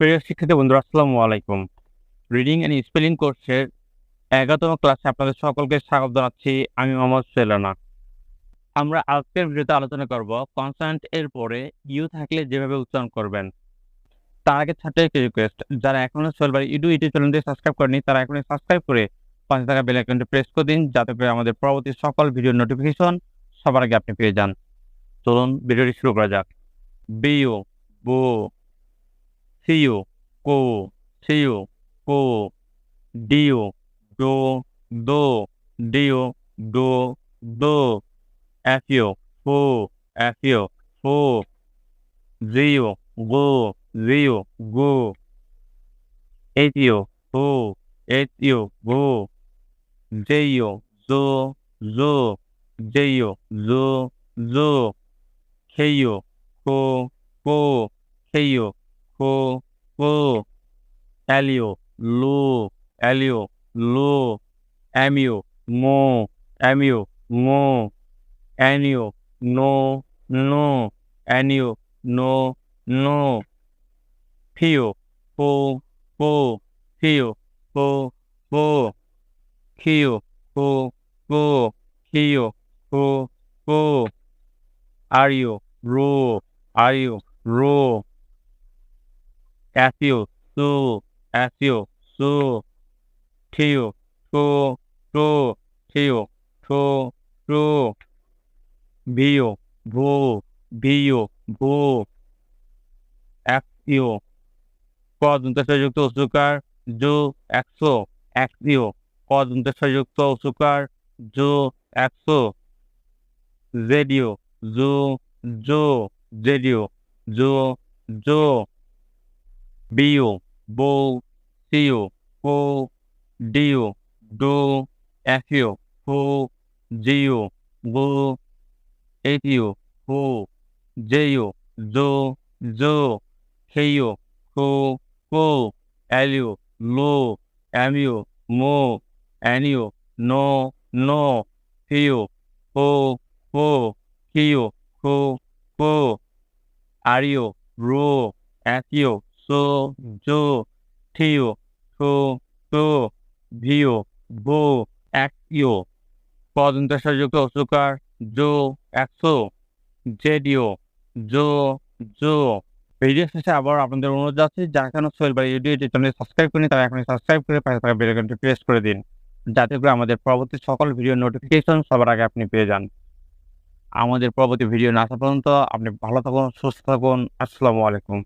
প্রিয় শিক্ষার্থী বন্ধুরা আসসালামু আলাইকুম। রিডিং অ্যান্ড স্পেলিং কোর্সের ১১তম ক্লাসে আপনাদের সকলকে স্বাগত জানাচ্ছি। আমি মোহাম্মদ সেলানা। আমরা আজকের ভিডিওতে আলোচনা করব কনসোনেন্ট এর পরে ইউ থাকলে যেভাবে উচ্চারণ করবেন। তার আগে ছোট্ট একটি রিকোয়েস্ট, যারা এখনো সোহেলবাড়ি ইউটিউব চ্যানেলটি সাবস্ক্রাইব করেনি তারা এখনই সাবস্ক্রাইব করে পাশে থাকা বেল আইকনটি প্রেস করে দিন, যাতে করে আমাদের পরবর্তী সকল ভিডিওর নোটিফিকেশন সবার আগে আপনি পেয়ে যান। চলুন ভিডিওটি শুরু করা যাক। বিউ, বু, সিউ, কু, সিউ, কু, ডিউ, ডো, দো, ডিউ, ডো, দো, এফইউ, ফু, এফইউ, ফু, জিউ, গু, জিউ, গু, এইচইউ, হু, এইচইউ, গু, জেইউ, জো, জো, জেইউ, জো, জো, খেইউ, খু, খু, খেইউ, খু, খু, এলিউ, লু, এলিউ, লু, এমিউ, মো, এমিউ, মো, এনিউ, নো, নো, এনিউ, নো, নো, ফিউ, ফু, ফু, ফিউ, ফু, ফু, খিউ, ফু, ফু, খিউ, ফু, ফু, আরিউ, রু, আরিউ, রু, এফিউ, সু, এফিউ, সু, ঠিউ, টু, টু, ঠিউ, টু, টু, ভিউ, ভু, ভিউ, ভু, এক্সইউ, ক দন্তেশ্বরযুক্ত উচ্চকার জু, একশো, এক্সইউ, ক দন্তেশ্বরযুক্ত উচ্চকার জু, একশো, জেডিউ, জু, জো, জেডিউ, জু, জো, বিউ, বু, সিউ, কু, ডিউ, ডু, এফইউ, ফু, জিউ, গু, এইচইউ, হু, জেইউ, জো, জো, খেইউ, খু, খু, এলিউ, লু, এমিউ, মু, এনিউ, নো, নো, ফিউ, ফু, ফু, খিউ, খু, খু, আরিউ, রু, এফইউ, সু, জু, ঠিউ, থু, থু, ভিউ, ভু, এক্সইউ, ক দন্তেশ্বরযুক্ত উচ্চকার জু, একশো, জেডিও, জো, জো। ভিডিও শেষে আবার আপনাদের অনুরোধ যাচ্ছে, যারা এখনো সোহেলবাড়ি ইউটিউব চ্যানেল সাবস্ক্রাইব করেনি তারা এখনই সাবস্ক্রাইব করে পাশে থাকা বেল আইকনটি প্রেস করে দিন, যাতে করে আমাদের পরবর্তী সকল ভিডিও নোটিফিকেশন সবার আগে আপনি পেয়ে যান। আমাদের পরবর্তী ভিডিও না আসা পর্যন্ত আপনি ভালো থাকুন, সুস্থ থাকুন। আসসালামু আলাইকুম।